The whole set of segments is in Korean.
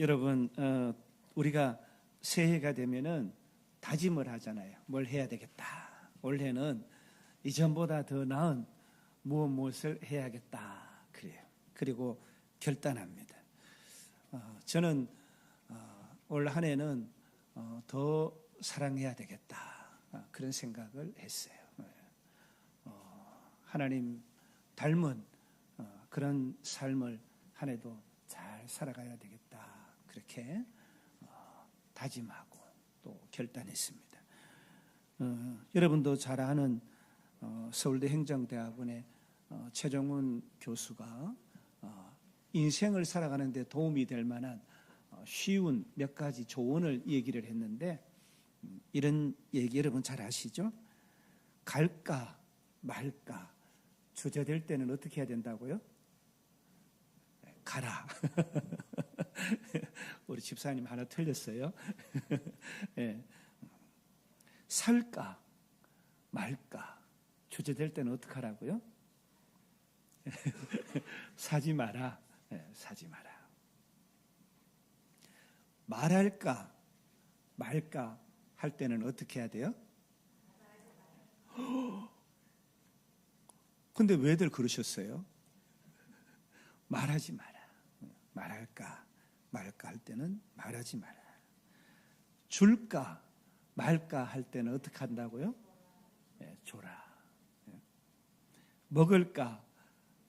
여러분, 우리가 새해가 되면은 다짐을 하잖아요. 뭘 해야 되겠다. 올해는 이전보다 더 나은 무엇을 해야겠다. 그래요. 그리고 결단합니다. 저는 올 한 해는 더 사랑해야 되겠다. 그런 생각을 했어요. 하나님 닮은 그런 삶을 한 해도 잘 살아가야 되겠다. 그렇게 다짐하고 또 결단했습니다. 여러분도 잘 아는 서울대 행정대학원의 최정훈 교수가 인생을 살아가는 데 도움이 될 만한 쉬운 몇 가지 조언을 얘기를 했는데, 이런 얘기 여러분 잘 아시죠? 갈까 말까 주저될 때는 어떻게 해야 된다고요? 가라. 우리 집사님 하나 틀렸어요. 네. 살까 말까 주저될 때는 어떻게 하라고요? 사지 마라. 네, 사지 마라. 말할까 말까 할 때는 어떻게 해야 돼요? 근데 왜들 그러셨어요? 말하지 마라. 말할까 말까 할 때는 말하지 마라. 줄까 말까 할 때는 어떻게 한다고요? 네, 줘라. 먹을까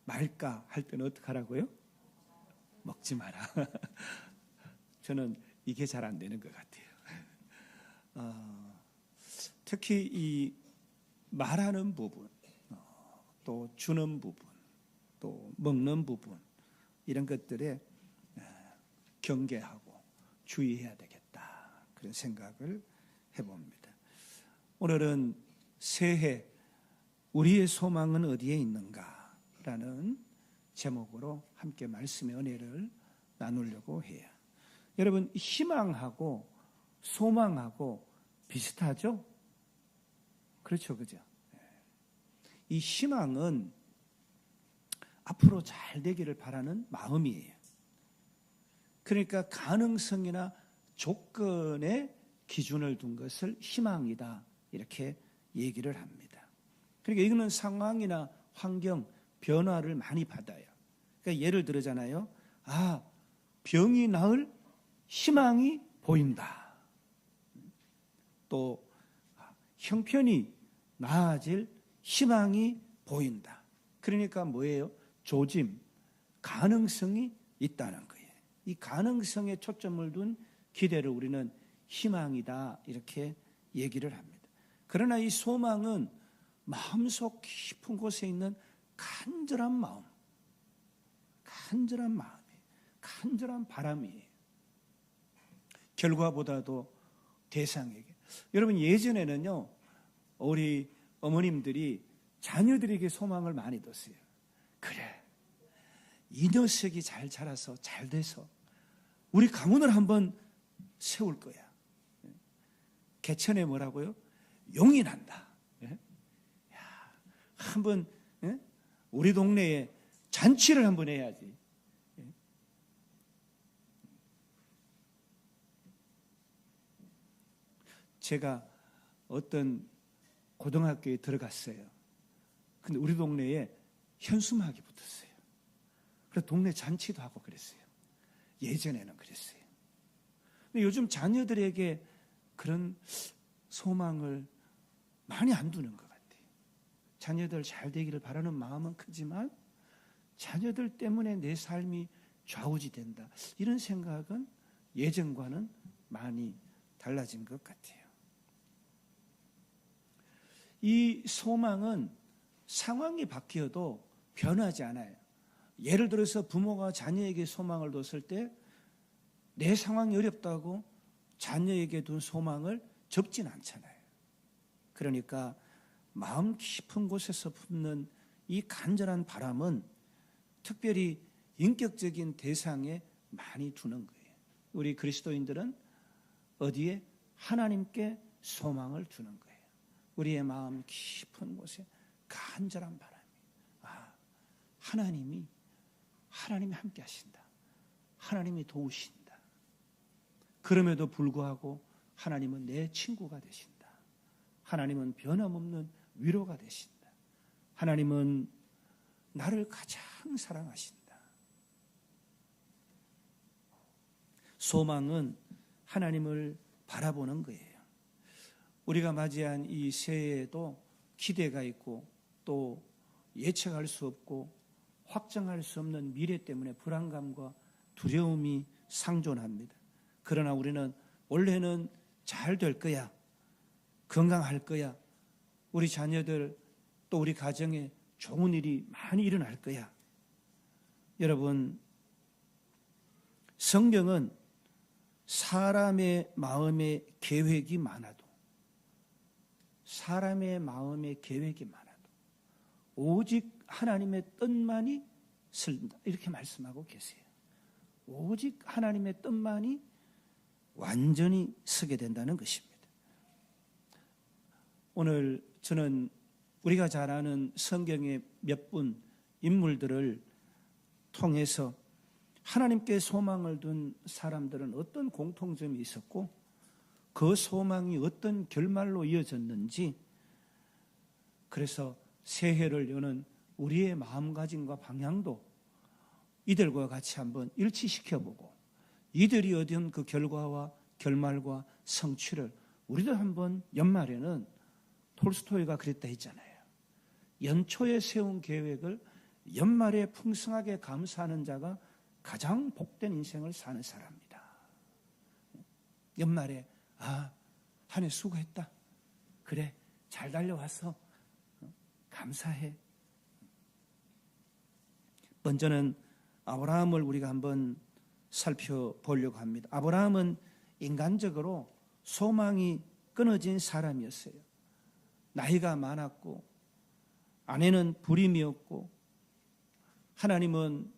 말까 할 때는 어떻게 하라고요? 먹지 마라. 저는 이게 잘 안 되는 것 같아요. 특히 이 말하는 부분, 또 주는 부분, 또 먹는 부분, 이런 것들에 경계하고 주의해야 되겠다. 그런 생각을 해봅니다. 오늘은 새해 우리의 소망은 어디에 있는가? 라는 제목으로 함께 말씀의 은혜를 나누려고 해요. 여러분, 희망하고 소망하고 비슷하죠? 그렇죠, 그죠? 이 희망은 앞으로 잘 되기를 바라는 마음이에요. 그러니까 가능성이나 조건에 기준을 둔 것을 희망이다, 이렇게 얘기를 합니다. 그러니까 이거는 상황이나 환경, 변화를 많이 받아요. 그러니까 예를 들자잖아요. 병이 나을 희망이 보인다. 또 형편이 나아질 희망이 보인다. 그러니까 뭐예요? 조짐, 가능성이 있다는 거예요. 이 가능성에 초점을 둔 기대를 우리는 희망이다, 이렇게 얘기를 합니다. 그러나 이 소망은 마음속 깊은 곳에 있는 간절한 마음, 간절한 마음이에요. 간절한 바람이에요. 결과보다도 대상에게. 여러분, 예전에는요, 우리 어머님들이 자녀들에게 소망을 많이 뒀어요. 그래, 이 녀석이 잘 자라서 잘 돼서 우리 가문을 한번 세울 거야. 개천에 뭐라고요? 용이 난다. 한번 우리 동네에 잔치를 한번 해야지. 제가 어떤 고등학교에 들어갔어요. 근데 우리 동네에 현수막이 붙었어요. 그래서 동네 잔치도 하고 그랬어요. 예전에는 그랬어요. 근데 요즘 자녀들에게 그런 소망을 많이 안 두는 것 같아요. 자녀들 잘 되기를 바라는 마음은 크지만 자녀들 때문에 내 삶이 좌우지된다, 이런 생각은 예전과는 많이 달라진 것 같아요. 이 소망은 상황이 바뀌어도 변하지 않아요. 예를 들어서 부모가 자녀에게 소망을 뒀을 때 내 상황이 어렵다고 자녀에게 둔 소망을 접진 않잖아요. 그러니까 마음 깊은 곳에서 품는 이 간절한 바람은 특별히 인격적인 대상에 많이 두는 거예요. 우리 그리스도인들은 어디에? 하나님께 소망을 두는 거예요. 우리의 마음 깊은 곳에 간절한 바람이, 하나님이 함께 하신다. 하나님이 도우신다. 그럼에도 불구하고 하나님은 내 친구가 되신다. 하나님은 변함없는 위로가 되신다. 하나님은 나를 가장 사랑하신다. 소망은 하나님을 바라보는 거예요. 우리가 맞이한 이 새해에도 기대가 있고 또 예측할 수 없고 확정할 수 없는 미래 때문에 불안감과 두려움이 상존합니다. 그러나 우리는 올해는 잘 될 거야, 건강할 거야, 우리 자녀들 또 우리 가정에 좋은 일이 많이 일어날 거야. 여러분, 성경은 사람의 마음에 계획이 많아도 오직 하나님의 뜻만이 쓴다, 이렇게 말씀하고 계세요. 오직 하나님의 뜻만이 완전히 서게 된다는 것입니다. 오늘 저는 우리가 잘 아는 성경의 몇 분 인물들을 통해서 하나님께 소망을 둔 사람들은 어떤 공통점이 있었고 그 소망이 어떤 결말로 이어졌는지, 그래서 새해를 여는 우리의 마음가짐과 방향도 이들과 같이 한번 일치시켜보고 이들이 얻은 그 결과와 결말과 성취를 우리도 한번 연말에는 톨스토이가 그랬다 했잖아요. 연초에 세운 계획을 연말에 풍성하게 감사하는 자가 가장 복된 인생을 사는 사람이다. 연말에 한 해 수고했다. 그래, 잘 달려와서 감사해. 먼저는 아브라함을 우리가 한번 살펴보려고 합니다. 아브라함은 인간적으로 소망이 끊어진 사람이었어요. 나이가 많았고 아내는 불임이었고 하나님은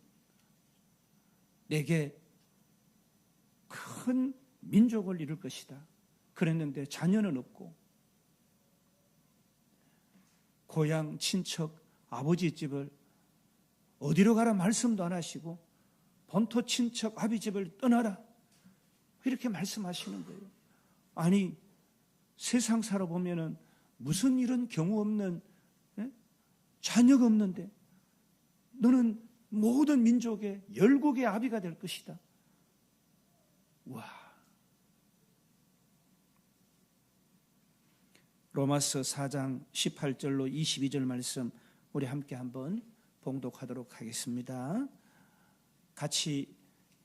내게 큰 민족을 이룰 것이다 그랬는데 자녀는 없고 고향 친척 아버지 집을 어디로 가라 말씀도 안 하시고 본토 친척 아비 집을 떠나라 이렇게 말씀하시는 거예요. 아니, 세상 살아보면은 무슨 이런 경우 없는, 자녀가 없는데 너는 모든 민족의 열국의 아비가 될 것이다. 와. 로마서 4장 18절로 22절 말씀 우리 함께 한번 봉독하도록 하겠습니다. 같이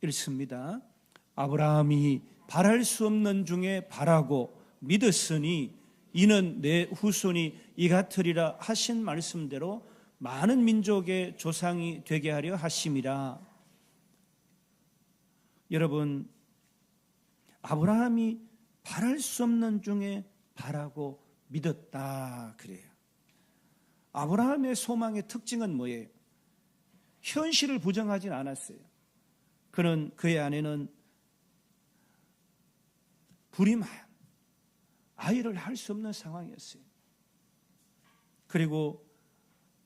읽습니다. 아브라함이 바랄 수 없는 중에 바라고 믿었으니 이는 내 후손이 이 같으리라 하신 말씀대로 많은 민족의 조상이 되게 하려 하심이라. 여러분, 아브라함이 바랄 수 없는 중에 바라고 믿었다 그래요. 아브라함의 소망의 특징은 뭐예요? 현실을 부정하진 않았어요. 그의 아내는 불임한 아이를 할 수 없는 상황이었어요. 그리고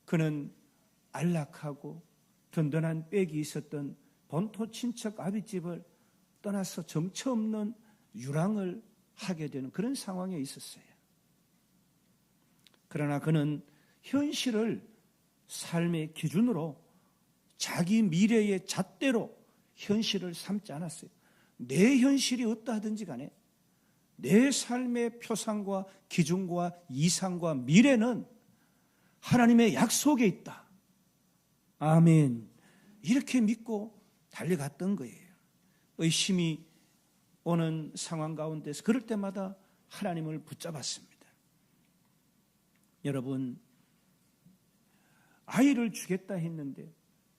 그는 안락하고 든든한 빽이 있었던 본토 친척 아비집을 떠나서 정처 없는 유랑을 하게 되는 그런 상황에 있었어요. 그러나 그는 현실을 삶의 기준으로 자기 미래의 잣대로 현실을 삼지 않았어요. 내 현실이 어떠하든지 간에 내 삶의 표상과 기준과 이상과 미래는 하나님의 약속에 있다. 아멘. 이렇게 믿고 달려갔던 거예요. 의심이 오는 상황 가운데서 그럴 때마다 하나님을 붙잡았습니다. 여러분, 아이를 주겠다 했는데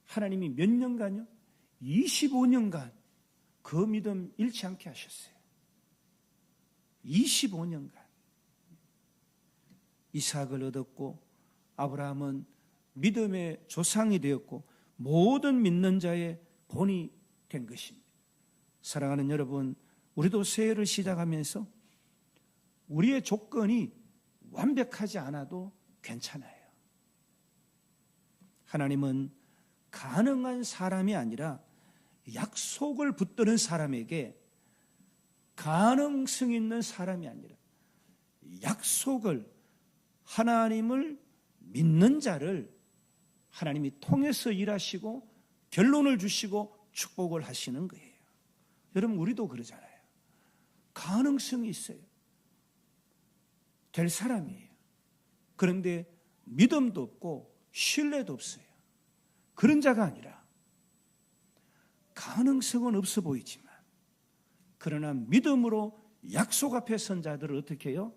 하나님이 몇 년간요? 25년간 그 믿음 잃지 않게 하셨어요. 25년간 이삭을 얻었고 아브라함은 믿음의 조상이 되었고 모든 믿는 자의 본이 된 것입니다. 사랑하는 여러분, 우리도 새해를 시작하면서 우리의 조건이 완벽하지 않아도 괜찮아요. 하나님은 가능한 사람이 아니라 약속을 붙드는 사람에게 가능성 있는 사람이 아니라 약속을, 하나님을 믿는 자를 하나님이 통해서 일하시고 결론을 주시고 축복을 하시는 거예요. 여러분, 우리도 그러잖아요. 가능성이 있어요. 될 사람이에요. 그런데 믿음도 없고 신뢰도 없어요. 그런 자가 아니라 가능성은 없어 보이지만 그러나 믿음으로 약속 앞에 선 자들을 어떻게 해요?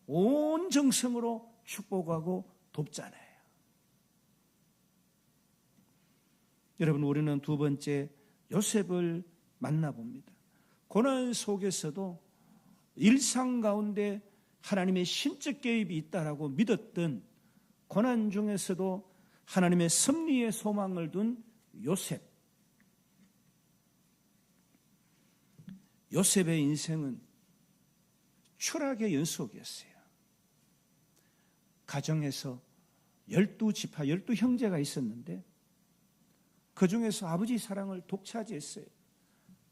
온 정성으로 축복하고 돕잖아요. 여러분, 우리는 두 번째 요셉을 만나봅니다. 고난 속에서도 일상 가운데 하나님의 신적 개입이 있다라고 믿었던, 고난 중에서도 하나님의 섭리의 소망을 둔 요셉. 요셉의 인생은 추락의 연속이었어요. 가정에서 12지파, 12형제가 있었는데 그 중에서 아버지 사랑을 독차지했어요.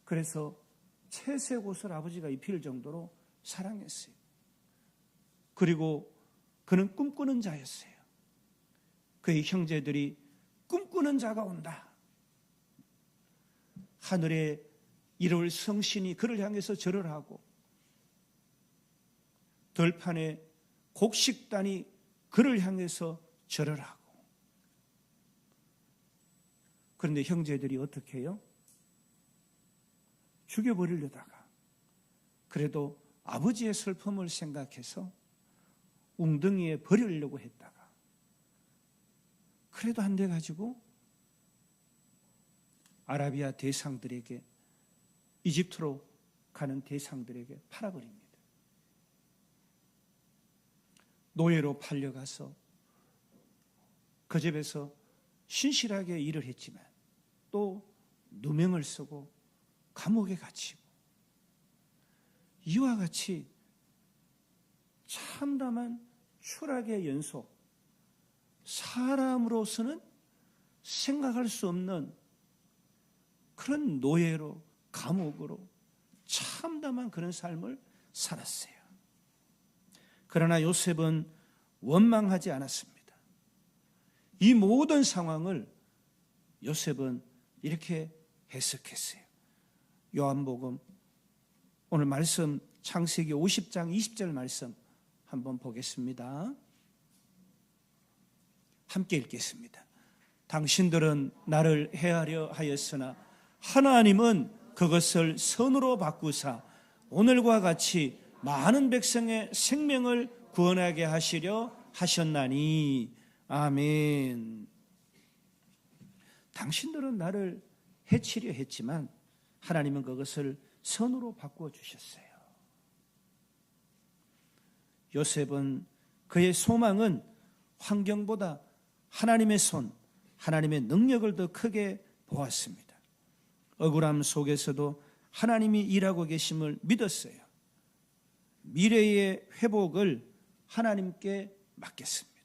그래서 채색 옷을 아버지가 입힐 정도로 사랑했어요. 그리고 그는 꿈꾸는 자였어요. 그의 형제들이 꿈꾸는 자가 온다. 하늘에 이룰 성신이 그를 향해서 절을 하고 들판에 곡식단이 그를 향해서 절을 하고, 그런데 형제들이 어떻게 해요? 죽여버리려다가 그래도 아버지의 슬픔을 생각해서 웅덩이에 버리려고 했다가 그래도 안 돼가지고 아라비아 대상들에게, 이집트로 가는 대상들에게 팔아버립니다. 노예로 팔려가서 그 집에서 신실하게 일을 했지만 또 누명을 쓰고 감옥에 갇히고, 이와 같이 참담한 추락의 연속, 사람으로서는 생각할 수 없는 그런 노예로, 감옥으로 참담한 그런 삶을 살았어요. 그러나 요셉은 원망하지 않았습니다. 이 모든 상황을 요셉은 이렇게 해석했어요. 요한복음 오늘 말씀, 창세기 50장 20절 말씀 한번 보겠습니다. 함께 읽겠습니다. 당신들은 나를 해하려 하였으나 하나님은 그것을 선으로 바꾸사 오늘과 같이 많은 백성의 생명을 구원하게 하시려 하셨나니. 아멘. 당신들은 나를 해치려 했지만 하나님은 그것을 선으로 바꾸어 주셨어요. 요셉은, 그의 소망은 환경보다 하나님의 손, 하나님의 능력을 더 크게 보았습니다. 억울함 속에서도 하나님이 일하고 계심을 믿었어요. 미래의 회복을 하나님께 맡겼습니다.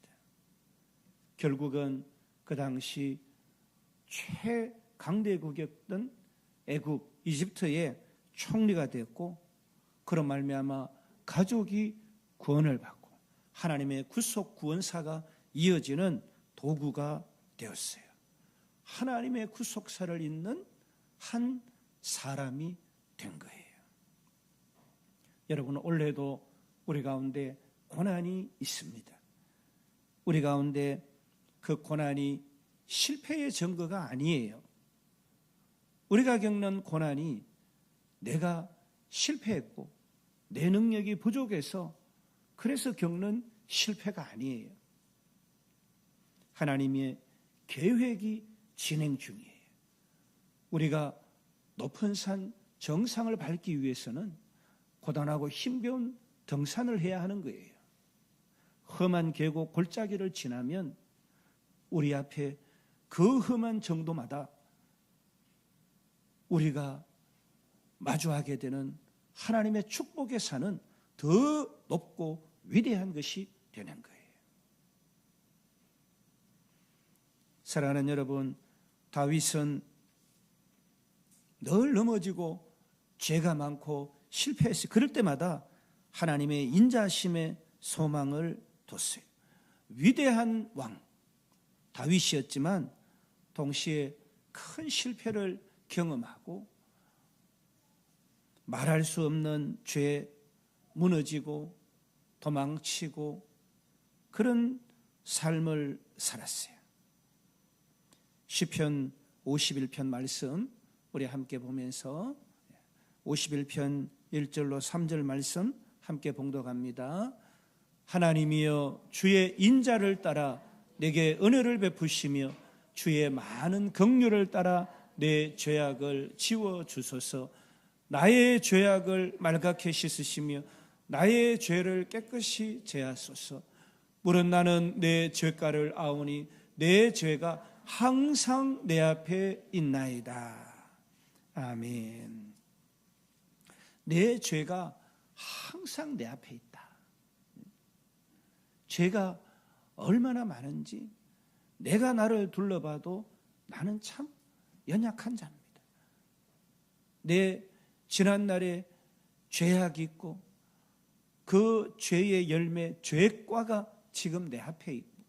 결국은 그 당시 최강대국이었던 애국, 이집트의 총리가 되었고, 그런 말미암아 가족이 구원을 받고 하나님의 구속 구원사가 이어지는 도구가 되었어요. 하나님의 구속사를 잇는 한 사람이 된 거예요. 여러분, 올해도 우리 가운데 고난이 있습니다. 우리 가운데 그 고난이 실패의 증거가 아니에요. 우리가 겪는 고난이 내가 실패했고 내 능력이 부족해서 그래서 겪는 실패가 아니에요. 하나님의 계획이 진행 중이에요. 우리가 높은 산 정상을 밟기 위해서는 고단하고 힘겨운 등산을 해야 하는 거예요. 험한 계곡 골짜기를 지나면 우리 앞에 그 험한 정도마다 우리가 마주하게 되는 하나님의 축복의 산은 더 높고 위대한 것이 되는 거예요. 사랑하는 여러분, 다윗은 늘 넘어지고 죄가 많고 실패했어요. 그럴 때마다 하나님의 인자하심에 소망을 뒀어요. 위대한 왕 다윗이었지만 동시에 큰 실패를 경험하고 말할 수 없는 죄, 무너지고 도망치고 그런 삶을 살았어요. 시편 51편 말씀 우리 함께 보면서 51편 1절로 3절 말씀 함께 봉독합니다. 하나님이여 주의 인자를 따라 내게 은혜를 베푸시며 주의 많은 긍휼을 따라 내 죄악을 지워주소서. 나의 죄악을 말갛게 씻으시며 나의 죄를 깨끗이 제하소서. 물은 나는 내 죄가를 아오니 내 죄가 항상 내 앞에 있나이다. 아멘. 내 죄가 항상 내 앞에 있다. 죄가 얼마나 많은지 내가 나를 둘러봐도 나는 참 연약한 자입니다. 내 지난날에 죄악이 있고 그 죄의 열매, 죄과가 지금 내 앞에 있고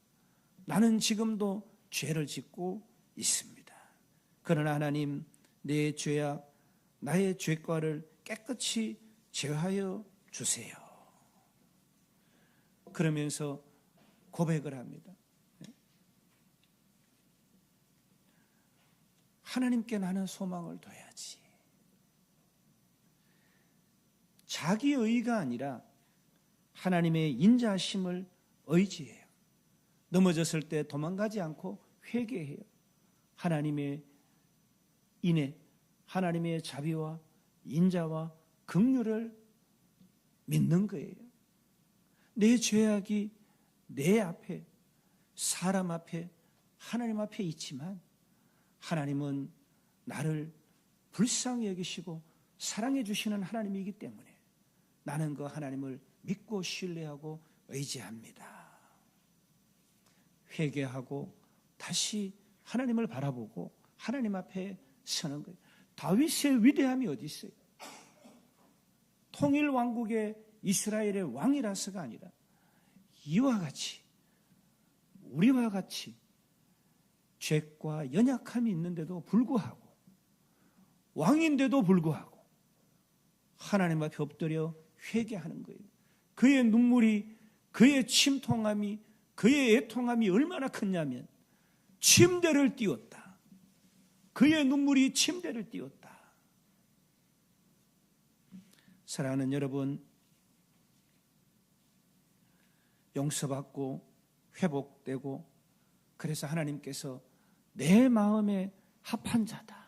나는 지금도 죄를 짓고 있습니다. 그러나 하나님 내 죄악, 나의 죄과를 깨끗이 제하여 주세요. 그러면서 고백을 합니다. 하나님께 나는 소망을 둬야지. 자기 의가 아니라 하나님의 인자하심을 의지해요. 넘어졌을 때 도망가지 않고 회개해요. 하나님의 인애, 하나님의 자비와 인자와 긍휼을 믿는 거예요. 내 죄악이 내 앞에, 사람 앞에, 하나님 앞에 있지만 하나님은 나를 불쌍히 여기시고 사랑해 주시는 하나님이기 때문에 나는 그 하나님을 믿고 신뢰하고 의지합니다. 회개하고 다시 하나님을 바라보고 하나님 앞에 서는 거예요. 다윗의 위대함이 어디 있어요? 통일 왕국의 이스라엘의 왕이라서가 아니라 이와 같이 우리와 같이 죄과 연약함이 있는데도 불구하고 왕인데도 불구하고 하나님 앞에 엎드려 회개하는 거예요. 그의 눈물이, 그의 침통함이, 그의 애통함이 얼마나 컸냐면 침대를 띄웠다. 그의 눈물이 침대를 띄웠다. 사랑하는 여러분, 용서받고 회복되고 그래서 하나님께서 내 마음에 합한 자다.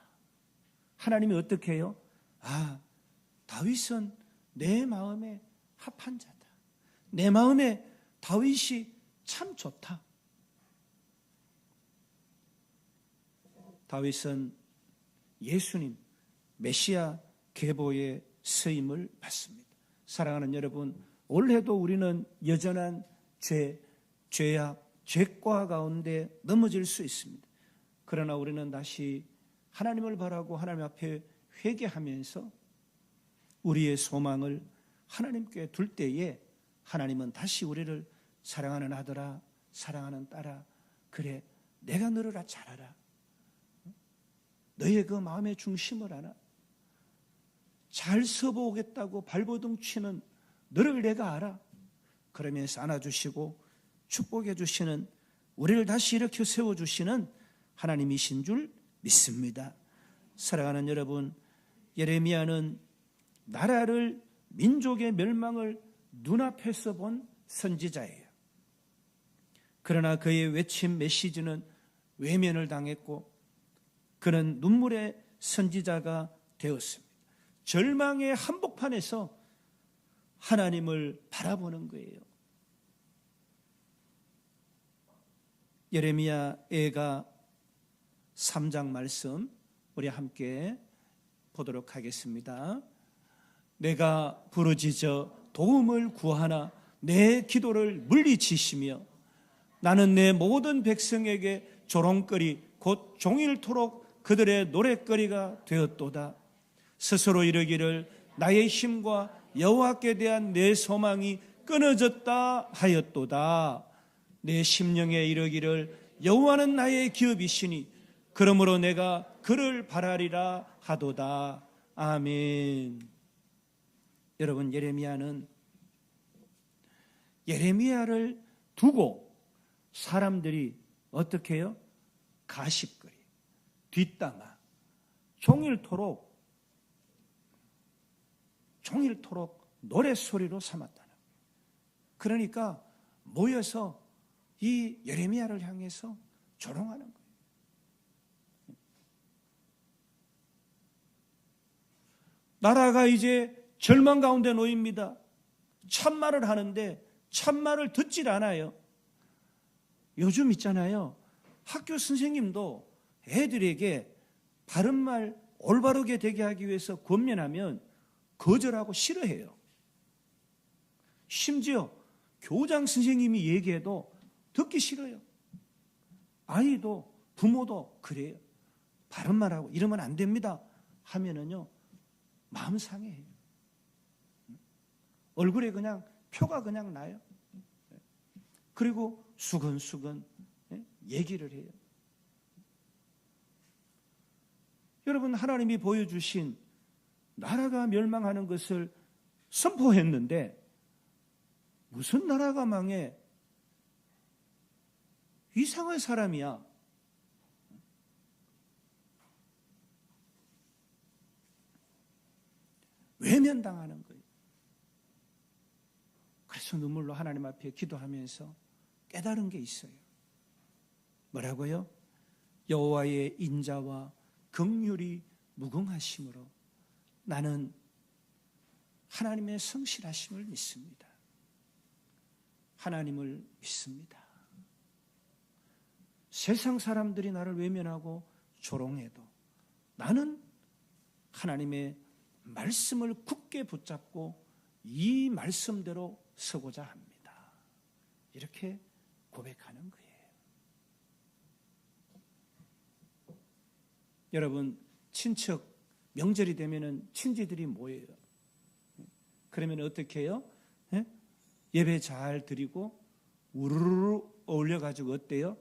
하나님이 어떻게 해요? 다윗은 내 마음에 합한 자다. 내 마음에 다윗이 참 좋다. 다윗은 예수님 메시아 계보의 쓰임을 받습니다. 사랑하는 여러분, 올해도 우리는 여전한 죄악, 죄과 가운데 넘어질 수 있습니다. 그러나 우리는 다시 하나님을 바라고 하나님 앞에 회개하면서 우리의 소망을 하나님께 둘 때에 하나님은 다시 우리를 사랑하는 아들아, 사랑하는 딸아, 그래 내가 너를 잘 알아. 너의 그 마음의 중심을 알아. 잘 서보겠다고 발버둥 치는 너를 내가 알아. 그러면서 안아주시고 축복해 주시는, 우리를 다시 일으켜 세워주시는 하나님이신 줄 믿습니다. 사랑하는 여러분, 예레미야는 나라를, 민족의 멸망을 눈앞에서 본 선지자예요. 그러나 그의 외침 메시지는 외면을 당했고 그는 눈물의 선지자가 되었습니다. 절망의 한복판에서 하나님을 바라보는 거예요. 예레미야가 3장 말씀 우리 함께 보도록 하겠습니다. 내가 부르짖어 도움을 구하나 내 기도를 물리치시며 나는 내 모든 백성에게 조롱거리 곧 종일토록 그들의 노랫거리가 되었도다. 스스로 이르기를 나의 힘과 여호와께 대한 내 소망이 끊어졌다 하였도다. 내 심령에 이르기를 여호와는 나의 기업이시니 그러므로 내가 그를 바라리라 하도다. 아멘. 여러분, 예레미야를 두고 사람들이 어떻게 해요? 가십거리, 뒷담화, 종일토록 노랫소리로 삼았다는 거예요. 그러니까 모여서 이 예레미야를 향해서 조롱하는 거예요. 나라가 이제 절망 가운데 놓입니다. 참말을 하는데 참말을 듣질 않아요. 요즘 있잖아요. 학교 선생님도 애들에게 바른말 올바르게 되게 하기 위해서 권면하면 거절하고 싫어해요. 심지어 교장 선생님이 얘기해도 듣기 싫어요. 아이도 부모도 그래요. 바른말하고 이러면 안 됩니다 하면은요 마음 상해해요. 얼굴에 그냥 표가 그냥 나요. 그리고 수근수근 얘기를 해요. 여러분, 하나님이 보여주신 나라가 멸망하는 것을 선포했는데 무슨 나라가 망해? 이상한 사람이야. 외면당하는 거예요. 그래서 눈물로 하나님 앞에 기도하면서 깨달은 게 있어요. 뭐라고요? 여호와의 인자와 긍휼이 무궁하심으로 나는 하나님의 성실하심을 믿습니다. 하나님을 믿습니다. 세상 사람들이 나를 외면하고 조롱해도 나는 하나님의 말씀을 굳게 붙잡고 이 말씀대로 서고자 합니다. 이렇게 고백하는 거예요. 여러분, 친척 명절이 되면은 친지들이 모여요. 그러면 어떻게 해요? 예배 잘 드리고 우르르 어울려가지고 어때요?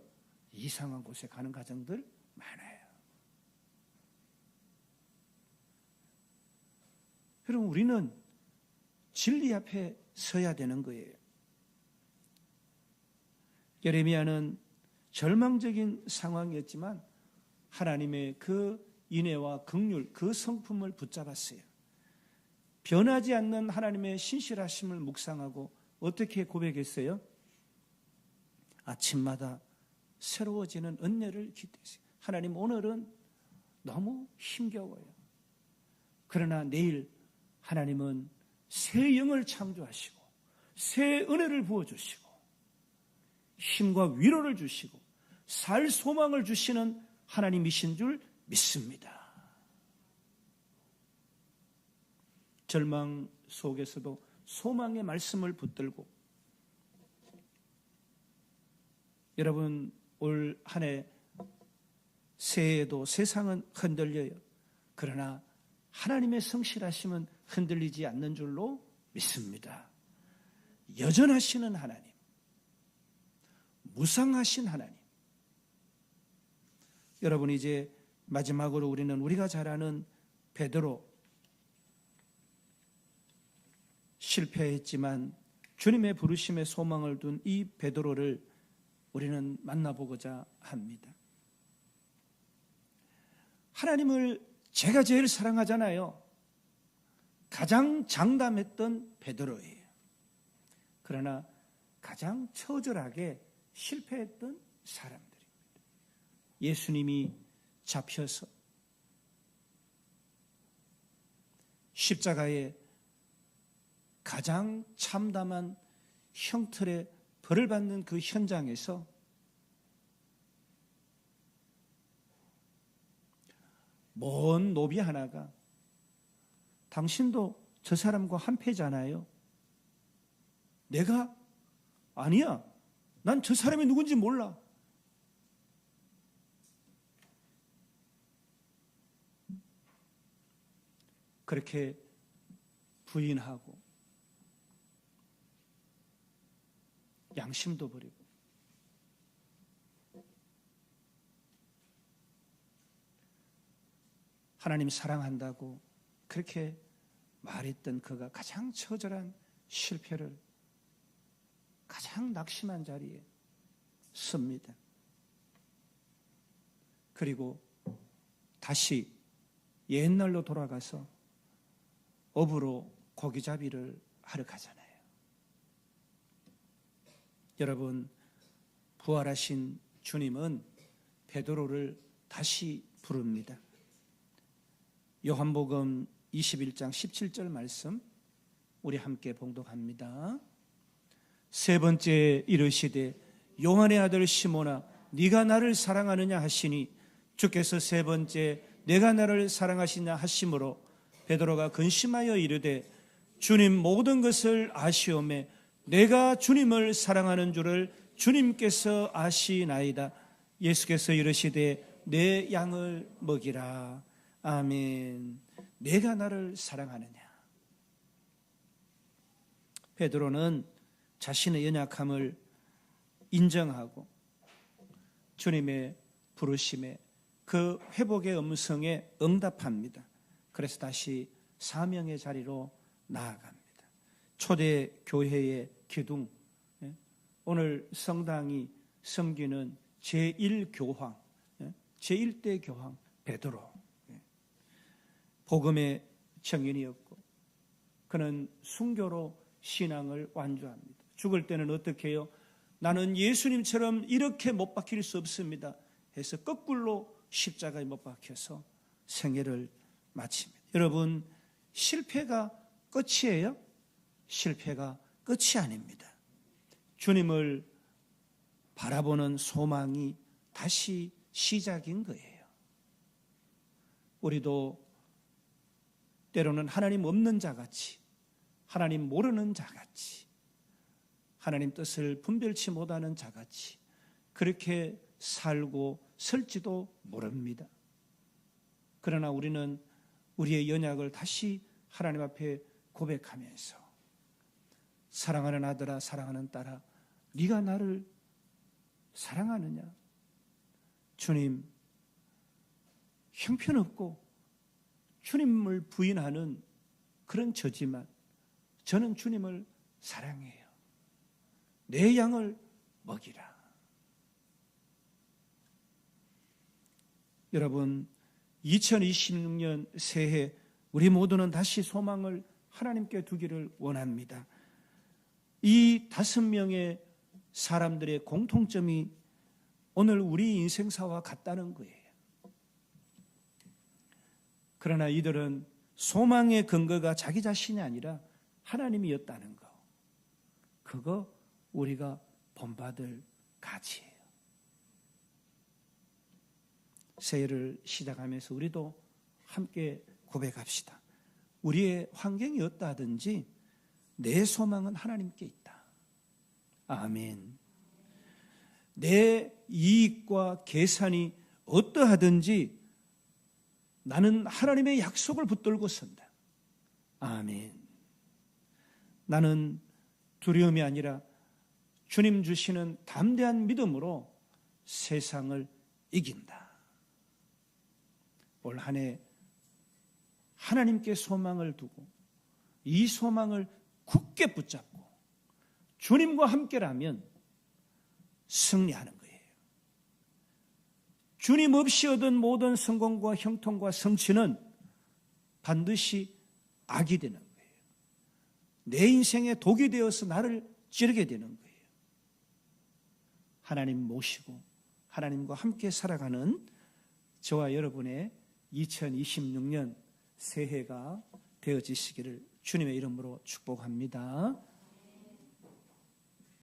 이상한 곳에 가는 가정들 많아요. 여러분, 우리는 진리 앞에 서야 되는 거예요. 예레미야는 절망적인 상황이었지만 하나님의 그 인애와 긍휼, 그 성품을 붙잡았어요. 변하지 않는 하나님의 신실하심을 묵상하고 어떻게 고백했어요? 아침마다 새로워지는 은혜를 기대했어요. 하나님, 오늘은 너무 힘겨워요. 그러나 내일 하나님은 새 영을 창조하시고 새 은혜를 부어주시고 힘과 위로를 주시고 살 소망을 주시는 하나님이신 줄 믿습니다. 절망 속에서도 소망의 말씀을 붙들고, 여러분, 올 한 해 새해에도 세상은 흔들려요. 그러나 하나님의 성실하심은 흔들리지 않는 줄로 믿습니다. 여전하시는 하나님, 무상하신 하나님. 여러분, 이제 마지막으로 우리가 잘 아는 베드로, 실패했지만 주님의 부르심에 소망을 둔 이 베드로를 우리는 만나보고자 합니다. 하나님을 제가 제일 사랑하잖아요. 가장 장담했던 베드로예요. 그러나 가장 처절하게 실패했던 사람들입니다. 예수님이 잡혀서 십자가에 가장 참담한 형틀의 벌을 받는 그 현장에서 먼 노비 하나가 당신도 저 사람과 한패잖아요. 내가? 아니야. 난 저 사람이 누군지 몰라. 그렇게 부인하고 양심도 버리고 하나님 사랑한다고 그렇게 말했던 그가 가장 처절한 실패를 가장 낙심한 자리에 섭니다. 그리고 다시 옛날로 돌아가서 업으로 고기잡이를 하러 가잖아요. 여러분, 부활하신 주님은 베드로를 다시 부릅니다. 요한복음 21장 17절 말씀 우리 함께 봉독합니다. 세 번째 이르시되 요한의 아들 시몬아 네가 나를 사랑하느냐 하시니 주께서 세 번째 내가 나를 사랑하시냐 하심으로 베드로가 근심하여 이르되 주님 모든 것을 아시오매 내가 주님을 사랑하는 줄을 주님께서 아시나이다. 예수께서 이르시되 내 양을 먹이라. 아멘. 내가 나를 사랑하느냐. 베드로는 자신의 연약함을 인정하고 주님의 부르심에 그 회복의 음성에 응답합니다. 그래서 다시 사명의 자리로 나아갑니다. 초대 교회의 기둥, 오늘 성당이 섬기는 제1교황, 제1대 교황 베드로, 복음의 청년이었고 그는 순교로 신앙을 완주합니다. 죽을 때는 어떻게 해요? 나는 예수님처럼 이렇게 못 박힐 수 없습니다 해서 거꾸로 십자가에 못 박혀서 생애를 마칩니다. 여러분, 실패가 끝이에요? 실패가 끝이 아닙니다. 주님을 바라보는 소망이 다시 시작인 거예요. 우리도 때로는 하나님 없는 자같이, 하나님 모르는 자같이, 하나님 뜻을 분별치 못하는 자같이 그렇게 살고 설지도 모릅니다. 그러나 우리는 우리의 연약을 다시 하나님 앞에 고백하면서 사랑하는 아들아, 사랑하는 딸아, 네가 나를 사랑하느냐? 주님, 형편없고 주님을 부인하는 그런 저지만 저는 주님을 사랑해요. 내 양을 먹이라. 여러분, 2026년 새해 우리 모두는 다시 소망을 하나님께 두기를 원합니다. 이 5명의 사람들의 공통점이 오늘 우리 인생사와 같다는 거예요. 그러나 이들은 소망의 근거가 자기 자신이 아니라 하나님이었다는 거. 그거 우리가 본받을 가치예요. 새해를 시작하면서 우리도 함께 고백합시다. 우리의 환경이 어떠하든지 내 소망은 하나님께 있다. 아멘. 내 이익과 계산이 어떠하든지 나는 하나님의 약속을 붙들고 선다. 아멘. 나는 두려움이 아니라 주님 주시는 담대한 믿음으로 세상을 이긴다. 올 한 해 하나님께 소망을 두고 이 소망을 굳게 붙잡고 주님과 함께라면 승리하는 거예요. 주님 없이 얻은 모든 성공과 형통과 성취는 반드시 악이 되는 거예요. 내 인생에 독이 되어서 나를 찌르게 되는 거예요. 하나님 모시고 하나님과 함께 살아가는 저와 여러분의 2026년 새해가 되어지시기를 주님의 이름으로 축복합니다.